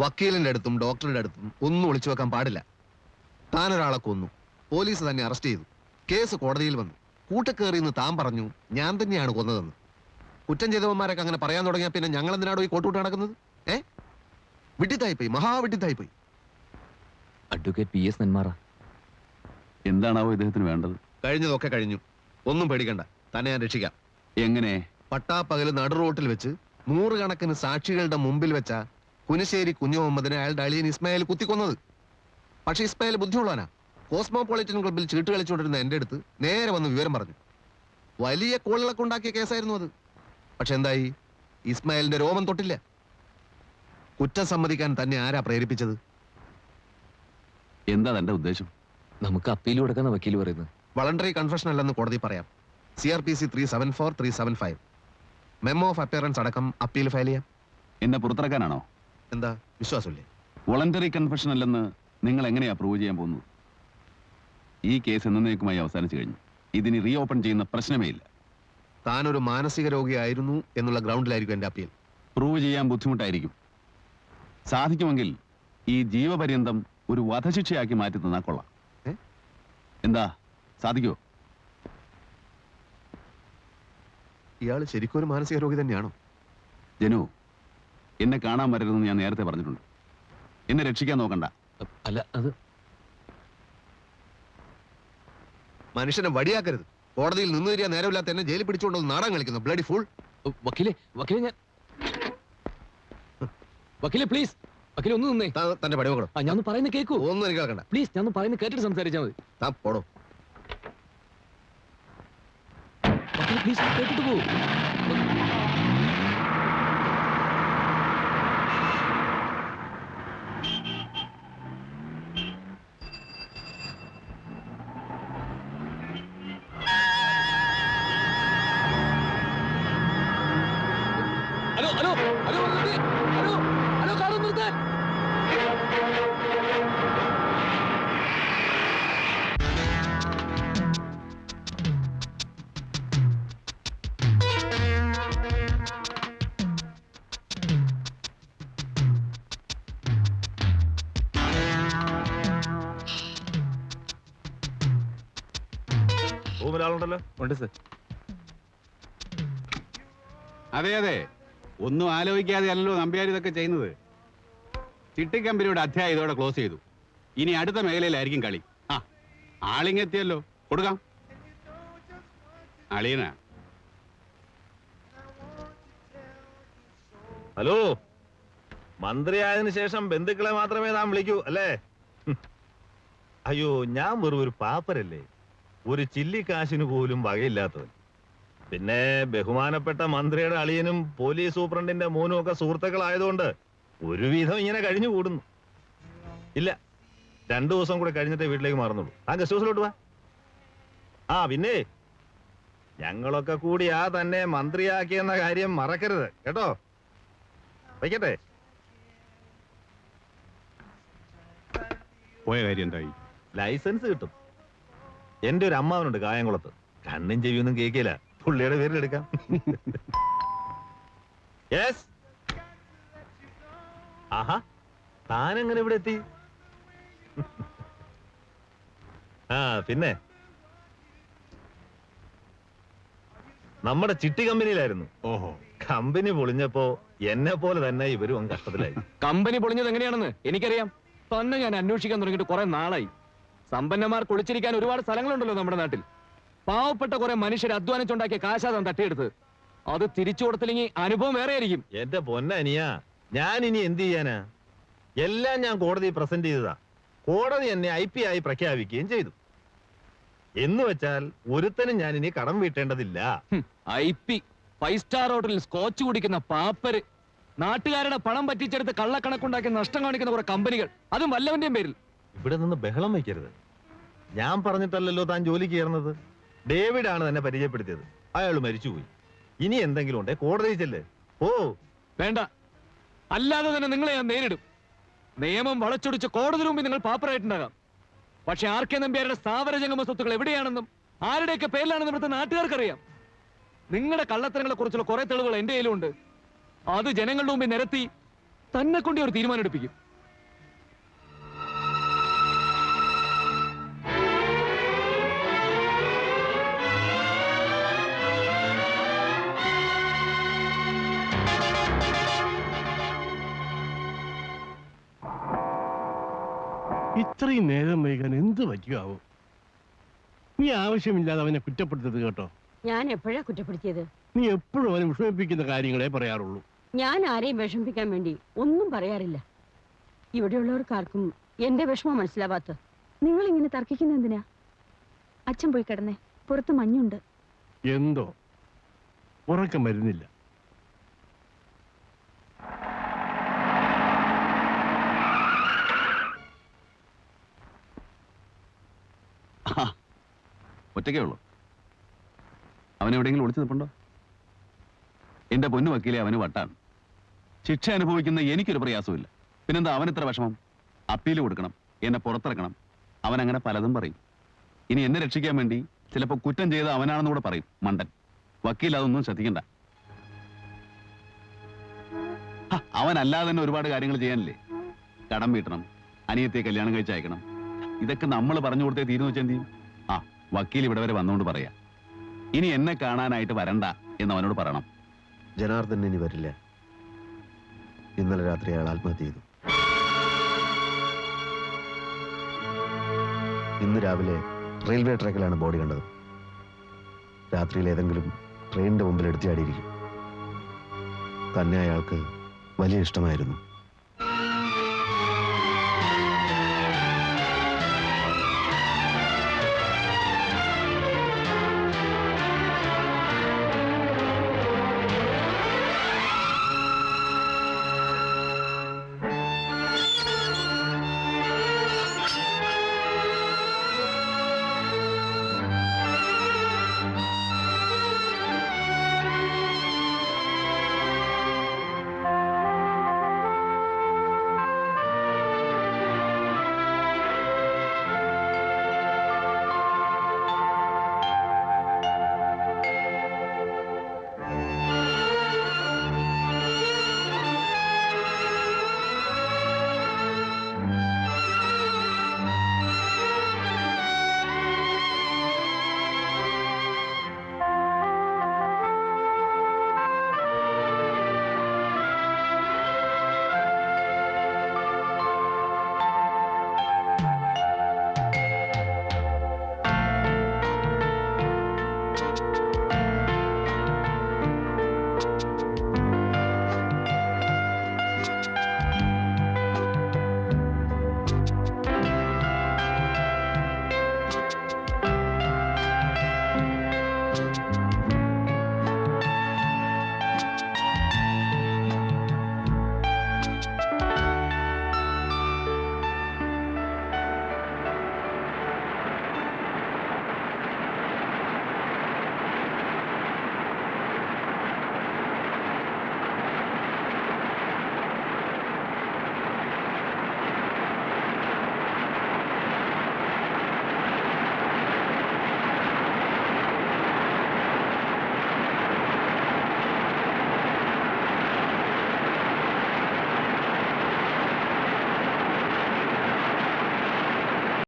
വക്കീലിന്റെ അടുത്തും ഡോക്ടറുടെ അടുത്തും ഒന്നും ഒളിച്ചു വെക്കാൻ പാടില്ല. താനൊരാളെ കൊന്നു, പോലീസ് തന്നെ അറസ്റ്റ് ചെയ്തു, കേസ് കോടതിയിൽ വന്നു, കൂട്ടക്കേറിയെന്ന് താൻ പറഞ്ഞു ഞാൻ തന്നെയാണ് കൊന്നതെന്ന്. കുറ്റം ചെയ്തവന്മാരൊക്കെ അങ്ങനെ പറയാൻ തുടങ്ങിയാൽ പിന്നെ ഞങ്ങൾ എന്തിനാണോ ഈ കോട്ടുകൂട്ട് നടക്കുന്നത്? വിട്ടിത്തായിപ്പോയി, മഹാവിട്ടിത്തായിപ്പോയി. അഡ്വക്കേറ്റ് PS നെന്മാറ, എന്താണാവോ ഇദ്ദേഹത്തിന് വേണ്ടത്? കഴിഞ്ഞതൊക്കെ കഴിഞ്ഞു, ഒന്നും പേടിക്കണ്ട, തന്നെ ഞാൻ രക്ഷിക്കാം. എങ്ങനെ? പട്ടാപ്പകല് നടു റോട്ടിൽ വെച്ച് 100 കണക്കിന് സാക്ഷികളുടെ മുമ്പിൽ വെച്ച കുനിശ്ശേരി കുഞ്ഞു മുഹമ്മദിനെ അയാളുടെ അളിയൻ ഇസ്മായിൽ കുത്തിക്കൊന്നത്. പക്ഷെ ഇസ്മായിൽ ബുദ്ധിയുള്ളവനാ. കോസ്മോപൊളിറ്റൻ ക്ലബിൽ ചീട്ട് കളിച്ചുകൊണ്ടിരുന്ന എന്റെ അടുത്ത് നേരെ വന്ന് വിവരം പറഞ്ഞു. വലിയ കോളിളക്കം ഉണ്ടാക്കിയ കേസായിരുന്നു അത്. പക്ഷെ എന്തായി? ഇസ്മായിലിന്റെ രോമം തൊട്ടില്ല. കുറ്റം സമ്മതിക്കാൻ തന്നെ ആരാ പ്രേരിപ്പിച്ചത്? എന്താ തന്റെ ഉദ്ദേശം? നമുക്ക് അപ്പീൽ കൊടുക്കുന്ന വക്കീൽ പറയുന്നത് വളണ്ടറി കൺഫെഷൻ അല്ലെന്ന് കോടതി പറയാം. CRPC 374, 375 മെമ്മോ ഓഫ് അപ്പിയറൻസ് അടക്കം അപ്പീൽ ഫയൽ ചെയ്യാം. എന്നെ പുറത്തിറക്കാനാണോ? എന്താ വിശ്വാസമില്ലേ? വോളണ്ടറി കൺഫെഷൻ അല്ലെന്ന് നിങ്ങൾ എങ്ങനെയാ പ്രൂവ് ചെയ്യാൻ പോകുന്നത്? ഈ കേസ് എന്നേക്കുമായി അവസാനിച്ചു കഴിഞ്ഞു. ഇതിന് റീ ഓപ്പൺ ചെയ്യുന്ന പ്രശ്നമേ ഇല്ല. താനൊരു മാനസിക രോഗിയായിരുന്നു എന്നുള്ള ഗ്രൗണ്ടിലായിരിക്കും എന്റെ അപ്പീൽ. പ്രൂവ് ചെയ്യാൻ ബുദ്ധിമുട്ടായിരിക്കും. സാധിക്കുമെങ്കിൽ ഈ ജീവപര്യന്തം ഒരു വധശിക്ഷയാക്കി മാറ്റി തന്നാ കൊള്ളാം. എന്താ, സാധിക്കോ? ഇയാൾ ശരിക്കും ഒരു മാനസിക രോഗി തന്നെയാണോ? ജനു, എന്നെ കാണാൻ വരരുതെന്ന് ഞാൻ നേരത്തെ പറഞ്ഞിട്ടുണ്ട്. എന്നെ രക്ഷിക്കാൻ നോക്കണ്ട. അല്ല, അത് മനുഷ്യനെ വടിയാക്കരുത്. കോടതിയിൽ നിന്ന് തരിക നേരമില്ലാത്ത എന്നെ ജയിലിൽ പിടിച്ചുകൊണ്ടു നാടകം കളിക്കുന്നു. Bloody full. വക്കീലെ പ്ലീസ്, വക്കീലെ ഒന്ന് നിന്നേ. തന്റെ പടിമകളോ? ഞാൻ പറയുന്നത് കേൾക്കൂ. ഒന്നും എനിക്ക് കേൾക്കണ്ട. പ്ലീസ്, ഞാൻ പറയുന്നത് കേട്ടിട്ട് സംസാരിച്ചാൽ മതി. താ പോടോ. പ്ലീസ് കേട്ടിട്ട് പോ. Hello hello hello hello hello car നിർത്താൻ. റൂമിലാളുണ്ടല്ലോ? ഉണ്ട് സർ. അതെ അതെ, ഒന്നും ആലോചിക്കാതെ അല്ലല്ലോ നമ്പ്യാർ ഇതൊക്കെ ചെയ്യുന്നത്. ചിട്ടിക്കമ്പനിയുടെ അധ്യായം ഇതോടെ ക്ലോസ് ചെയ്തു. ഇനി അടുത്ത മേഖലയിലായിരിക്കും കളി. ആളിങ്ങെത്തിയല്ലോ, കൊടുക്കാം. അളിയനാ. ഹലോ, മന്ത്രിയായതിനു ശേഷം ബന്ധുക്കളെ മാത്രമേ താൻ വിളിക്കൂ അല്ലേ? അയ്യോ, ഞാൻ വെറും ഒരു പാപ്പരല്ലേ, ഒരു ചില്ലിക്കാശിന് പോലും വകയില്ലാത്തവൻ. പിന്നെ ബഹുമാനപ്പെട്ട മന്ത്രിയുടെ അളിയനും പോലീസ് സൂപ്രണ്ടിന്റെ മോനും ഒക്കെ സുഹൃത്തുക്കളായതുകൊണ്ട് ഒരുവിധം ഇങ്ങനെ കഴിഞ്ഞു കൂടുന്നു. ഇല്ല, 2 ദിവസം കൂടെ കഴിഞ്ഞിട്ടേ വീട്ടിലേക്ക് മാറുന്നുള്ളൂ. ആ ഗസ്റ്റ് ഹൗസിലോട്ട് വാ. പിന്നെ ഞങ്ങളൊക്കെ കൂടിയാ തന്നെ മന്ത്രിയാക്കിയെന്ന കാര്യം മറക്കരുത് കേട്ടോ. വയ്ക്കട്ടെ. പോയ കാര്യം എന്തായി? ലൈസൻസ് കിട്ടും. എന്റെ ഒരു അമ്മാവനുണ്ട് കായംകുളത്ത്. കണ്ണും ചെവിയൊന്നും കേൾക്കില്ല. പുള്ളിയുടെ പേരിലെടുക്കാം. യെസ്. ആഹാ, താനെങ്ങനെ ഇവിടെ എത്തി? പിന്നെ നമ്മുടെ ചിട്ടി കമ്പനിയിലായിരുന്നു. ഓഹോ. കമ്പനി പൊളിഞ്ഞപ്പോ എന്നെ പോലെ തന്നെ ഇവരും കഷ്ടത്തിലായി. കമ്പനി പൊളിഞ്ഞത് എങ്ങനെയാണെന്ന് എനിക്കറിയാം. തന്നെ ഞാൻ അന്വേഷിക്കാൻ തുടങ്ങിയിട്ട് കുറെ നാളായി. സമ്പന്നന്മാർ കുളിച്ചിരിക്കാൻ ഒരുപാട് സ്ഥലങ്ങളുണ്ടല്ലോ നമ്മുടെ നാട്ടിൽ. പാവപ്പെട്ട കുറെ മനുഷ്യർ അധ്വാനിച്ചുണ്ടാക്കിയ കാശാദം തട്ടിയെടുത്ത് അത് തിരിച്ചു കൊടുത്തില്ലെങ്കിൽ അനുഭവം വേറെ ആയിരിക്കും. എന്റെ പൊന്നനിയാ, ഞാൻ ഇനി എന്ത് ചെയ്യാനാ? എല്ലാം ഞാൻ കോടതി പ്രസന്റ് ചെയ്തതാ. കോടതി എന്നെ IP ആയി പ്രഖ്യാപിക്കുകയും ചെയ്തു. എന്ന് വെച്ചാൽ ഒരുത്തനും ഞാൻ ഇനി കടം വീട്ടേണ്ടതില്ല. IP 5 സ്റ്റാർ ഹോട്ടലിൽ സ്കോച്ച് കുടിക്കുന്ന പാപ്പര്, നാട്ടുകാരുടെ പണം പറ്റിച്ചെടുത്ത് കള്ളക്കണക്കുണ്ടാക്കി നഷ്ടം കാണിക്കുന്ന കുറെ കമ്പനികൾ, അതും വല്ലവന്റെയും പേരിൽ. ഇവിടെ നിന്ന് ബഹളം വയ്ക്കരുത്. ഞാൻ പറഞ്ഞിട്ടല്ലല്ലോ താൻ ജോലിക്ക് ചേർന്നത്. ഡേവിഡ് ആണ് തന്നെ പരിചയപ്പെടുത്തിയത്. അയാൾ മരിച്ചുപോയി. ഇനി എന്തെങ്കിലും ഉണ്ടേ കോടതി ചെല്ല്. വേണ്ട, അല്ലാതെ തന്നെ നിങ്ങളെ ഞാൻ നേരിടും. നിയമം വളച്ചൊടിച്ച് കോടതി മുമ്പിൽ നിങ്ങൾ പാപ്പറായിട്ടുണ്ടാകാം. പക്ഷെ RK നമ്പ്യാരുടെ സ്ഥാവര ജംഗമ സ്വത്തുക്കൾ എവിടെയാണെന്നും ആരുടെയൊക്കെ പേരിലാണെന്നും ഇവിടുത്തെ നാട്ടുകാർക്കറിയാം. നിങ്ങളുടെ കള്ളത്തരങ്ങളെ കുറിച്ചുള്ള കുറെ തെളിവുകൾ എന്റെ കയ്യിലുണ്ട്. അത് ജനങ്ങളുടെ മുമ്പിൽ നിരത്തി തന്നെ കൊണ്ട് ഒരു തീരുമാനം എടുപ്പിക്കും. ഇത്രയും നേരം വൈകാൻ എന്ത് പറ്റിയാവോ? നീ ആവശ്യമില്ലാതെ അവനെ കുറ്റപ്പെടുത്തരുത് കേട്ടോ. ഞാൻ എപ്പോഴാ കുറ്റപ്പെടുത്തിയത്? നീ എപ്പോഴും അവനെ വിഷമിപ്പിക്കുന്ന കാര്യങ്ങളെ പറയാറുള്ളൂ. ഞാൻ ആരെയും വിഷമിപ്പിക്കാൻ വേണ്ടി ഒന്നും പറയാറില്ല. ഇവിടെയുള്ളവർക്കാർക്കും എന്റെ വിഷമം മനസ്സിലാവാത്ത. നിങ്ങൾ ഇങ്ങനെ തർക്കിക്കുന്ന എന്തിനാ? അച്ഛൻ പോയി കിടന്നേ, പുറത്ത് മഞ്ഞുണ്ട്. എന്തോ ഉറക്കം വരുന്നില്ല. ഒറ്റയ്ക്കേ ഉള്ളൂ. അവനെവിടെയെങ്കിലും ഒളിച്ചു നിൽപ്പുണ്ടോ? എന്റെ പൊന്നു വക്കീലെ, അവന് വട്ടാണ്. ശിക്ഷ അനുഭവിക്കുന്ന എനിക്കൊരു പ്രയാസമില്ല. പിന്നെന്താ അവൻ ഇത്ര വിഷമം? അപ്പീൽ കൊടുക്കണം, എന്നെ പുറത്തിറക്കണം. അവൻ അങ്ങനെ പലതും പറയും. ഇനി എന്നെ രക്ഷിക്കാൻ വേണ്ടി ചിലപ്പോൾ കുറ്റം ചെയ്ത അവനാണെന്ന് കൂടെ പറയും. മണ്ടൻ വക്കീൽ അതൊന്നും ശ്രദ്ധിക്കണ്ട. അവനല്ലാതെ തന്നെ ഒരുപാട് കാര്യങ്ങൾ ചെയ്യാനില്ലേ? കടം വീട്ടണം, അനിയത്തെ കല്യാണം കഴിച്ച് അയക്കണം. ഇതൊക്കെ നമ്മൾ പറഞ്ഞു കൊടുത്തേ തീരുന്നു വെച്ചാൽ എന്ത് ചെയ്യും? ആ വക്കീൽ ഇവിടെ വരെ വന്നുകൊണ്ട് പറയാ, ഇനി എന്നെ കാണാനായിട്ട് വരണ്ട എന്ന് അവനോട് പറയണം. ജനാർദ്ദൻ ഇനി വരില്ല. ഇന്നലെ രാത്രി അയാൾ ആത്മഹത്യ ചെയ്തു. ഇന്ന് രാവിലെ റെയിൽവേ ട്രാക്കിലാണ് ബോഡി കണ്ടത്. രാത്രിയിൽ ഏതെങ്കിലും ട്രെയിനിന്റെ മുമ്പിൽ എടുത്തിയാടിയിരിക്കും. തന്നെ അയാൾക്ക് വലിയ ഇഷ്ടമായിരുന്നു.